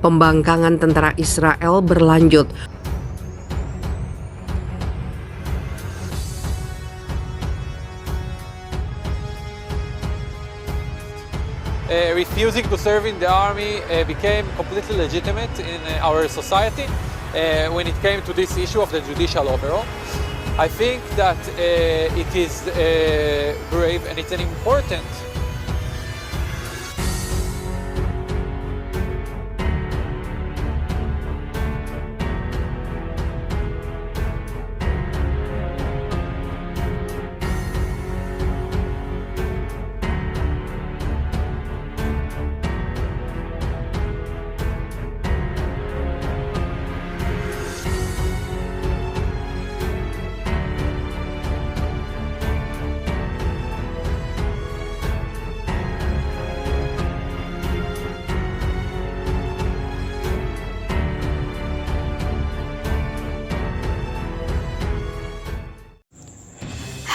Pembangkangan tentara Israel berlanjut. Refusing to serve in the army became completely legitimate in our society when it came to this issue of the judicial overhaul. I think that it is brave and it's an important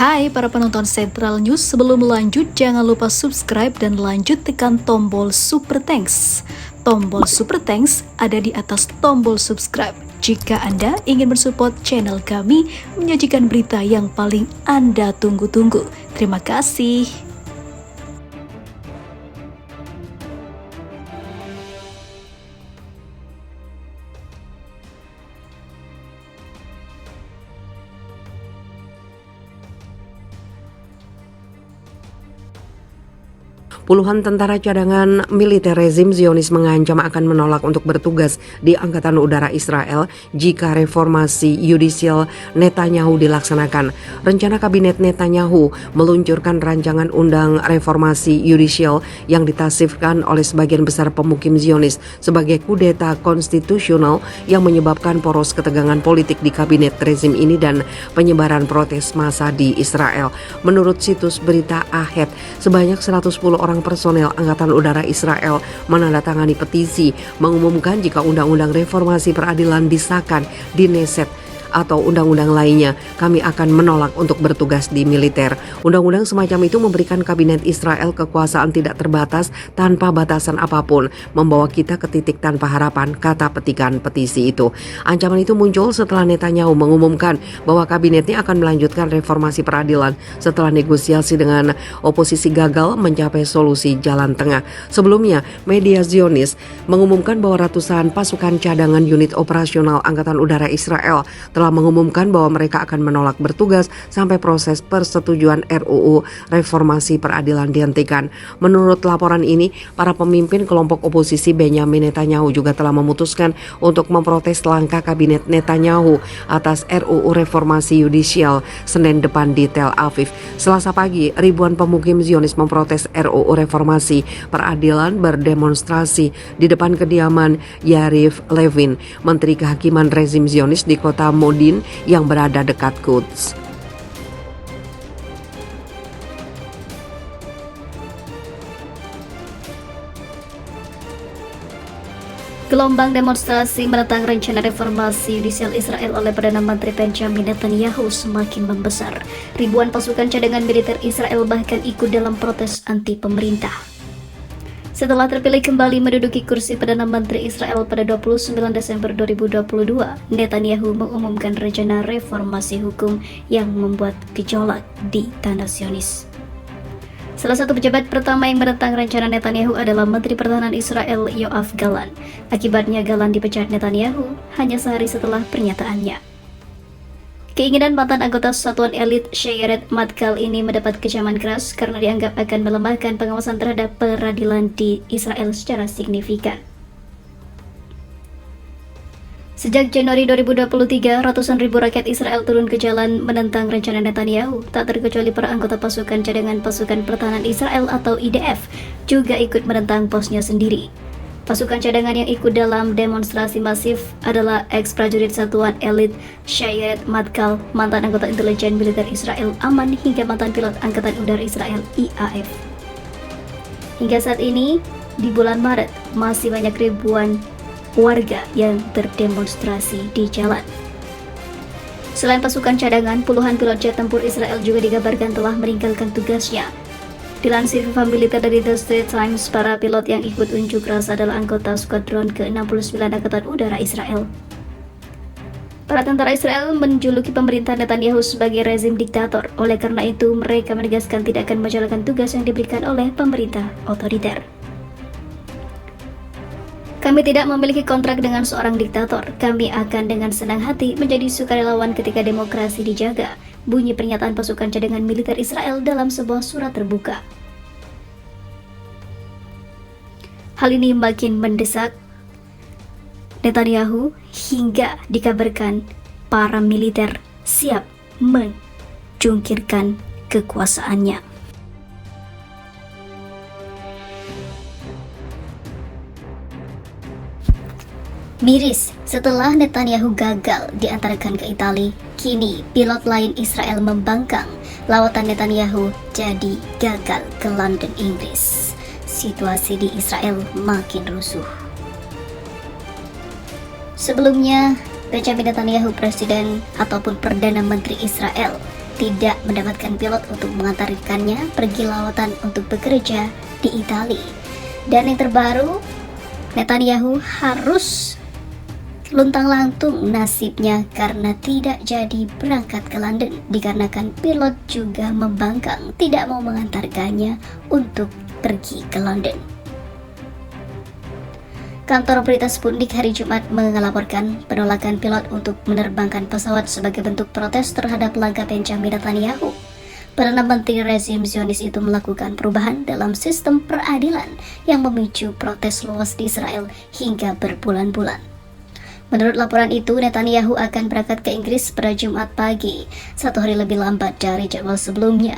Hai para penonton Sentral News, sebelum lanjut jangan lupa subscribe dan lanjut tekan tombol Super Thanks. Tombol Super Thanks ada di atas tombol subscribe. Jika Anda ingin mensupport channel kami menyajikan berita yang paling Anda tunggu-tunggu. Terima kasih. Puluhan tentara cadangan militer rezim Zionis mengancam akan menolak untuk bertugas di Angkatan Udara Israel jika reformasi yudisial Netanyahu dilaksanakan. Rencana Kabinet Netanyahu meluncurkan rancangan undang reformasi yudisial yang ditasifkan oleh sebagian besar pemukim Zionis sebagai kudeta konstitusional yang menyebabkan poros ketegangan politik di kabinet rezim ini dan penyebaran protes massa di Israel. Menurut situs berita Ahed, sebanyak 110 orang personel Angkatan Udara Israel menandatangani petisi mengumumkan jika undang-undang reformasi peradilan disahkan di Knesset atau undang-undang lainnya, kami akan menolak untuk bertugas di militer. Undang-undang semacam itu memberikan kabinet Israel kekuasaan tidak terbatas tanpa batasan apapun, membawa kita ke titik tanpa harapan, kata petikan petisi itu. Ancaman itu muncul setelah Netanyahu mengumumkan bahwa kabinetnya akan melanjutkan reformasi peradilan setelah negosiasi dengan oposisi gagal mencapai solusi jalan tengah. Sebelumnya, media Zionis mengumumkan bahwa ratusan pasukan cadangan unit operasional Angkatan Udara Israel telah mengumumkan bahwa mereka akan menolak bertugas sampai proses persetujuan RUU reformasi peradilan dihentikan. Menurut laporan ini, para pemimpin kelompok oposisi Benyamin Netanyahu juga telah memutuskan untuk memprotes langkah kabinet Netanyahu atas RUU reformasi yudisial Senin depan di Tel Aviv. Selasa pagi, ribuan pemukim Zionis memprotes RUU reformasi peradilan berdemonstrasi di depan kediaman Yariv Levin, Menteri Kehakiman rezim Zionis di kota Modin yang berada dekat Quds. Gelombang demonstrasi menentang rencana reformasi yudisial Israel oleh Perdana Menteri Benjamin Netanyahu semakin membesar. Ribuan pasukan cadangan militer Israel bahkan ikut dalam protes anti pemerintah. Setelah terpilih kembali menduduki kursi Perdana Menteri Israel pada 29 Desember 2022, Netanyahu mengumumkan rencana reformasi hukum yang membuat gejolak di tanah Zionis. Salah satu pejabat pertama yang menentang rencana Netanyahu adalah Menteri Pertahanan Israel Yoav Gallant. Akibatnya Gallant dipecat Netanyahu hanya sehari setelah pernyataannya. Keinginan mantan anggota satuan elit Shayeret Matkal ini mendapat kecaman keras karena dianggap akan melemahkan pengawasan terhadap peradilan di Israel secara signifikan. Sejak Januari 2023, ratusan ribu rakyat Israel turun ke jalan menentang rencana Netanyahu, tak terkecuali para anggota pasukan cadangan pasukan pertahanan Israel atau IDF juga ikut menentang bosnya sendiri. Pasukan cadangan yang ikut dalam demonstrasi masif adalah ex-prajurit satuan elit Shayeret Matkal, mantan anggota intelijen militer Israel Aman, hingga mantan pilot Angkatan Udara Israel IAF. Hingga saat ini, di bulan Maret, masih banyak ribuan warga yang berdemonstrasi di jalan. Selain pasukan cadangan, puluhan pilot jet tempur Israel juga dikabarkan telah meninggalkan tugasnya. Dilansir FIFA Militer dari The Straits Times, para pilot yang ikut unjuk rasa adalah anggota skuadron ke-69 Angkatan Udara Israel. Para tentara Israel menjuluki pemerintah Netanyahu sebagai rezim diktator. Oleh karena itu, mereka menegaskan tidak akan menjalankan tugas yang diberikan oleh pemerintah otoriter. Kami tidak memiliki kontrak dengan seorang diktator. Kami akan dengan senang hati menjadi sukarelawan ketika demokrasi dijaga, bunyi pernyataan pasukan cadangan militer Israel dalam sebuah surat terbuka. Hal ini makin mendesak Netanyahu hingga dikabarkan para militer siap menjungkirkan kekuasaannya. Miris, setelah Netanyahu gagal diantarkan ke Italia, kini pilot lain Israel membangkang. Lawatan Netanyahu jadi gagal ke London, Inggris. Situasi di Israel makin rusuh. Sebelumnya, Benjamin Netanyahu, presiden ataupun Perdana Menteri Israel, tidak mendapatkan pilot untuk mengantarkannya pergi lawatan untuk bekerja di Italia. Dan yang terbaru, Netanyahu harus luntang-lantung nasibnya karena tidak jadi berangkat ke London dikarenakan pilot juga membangkang, tidak mau mengantarkannya untuk pergi ke London. Kantor berita Sputnik hari Jumat melaporkan penolakan pilot untuk menerbangkan pesawat sebagai bentuk protes terhadap langkah Benjamin Netanyahu. Perdana Menteri rezim Zionis itu melakukan perubahan dalam sistem peradilan yang memicu protes luas di Israel hingga berbulan-bulan. Menurut laporan itu, Netanyahu akan berangkat ke Inggris pada Jumat pagi, 1 hari lebih lambat dari jadwal sebelumnya,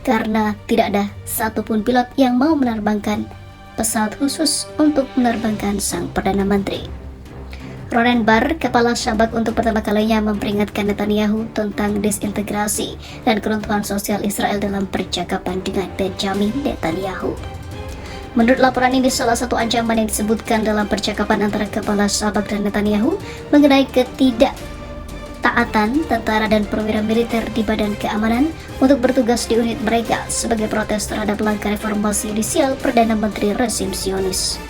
karena tidak ada satupun pilot yang mau menerbangkan pesawat khusus untuk menerbangkan sang Perdana Menteri. Ronen Bar, kepala Shabak untuk pertama kalinya memperingatkan Netanyahu tentang disintegrasi dan keruntuhan sosial Israel dalam percakapan dengan Benjamin Netanyahu. Menurut laporan ini, salah satu ancaman yang disebutkan dalam percakapan antara kepala Shabak dan Netanyahu mengenai ketidaktaatan tentara dan perwira militer di Badan Keamanan untuk bertugas di unit mereka sebagai protes terhadap langkah reformasi yudisial Perdana Menteri rezim Zionis.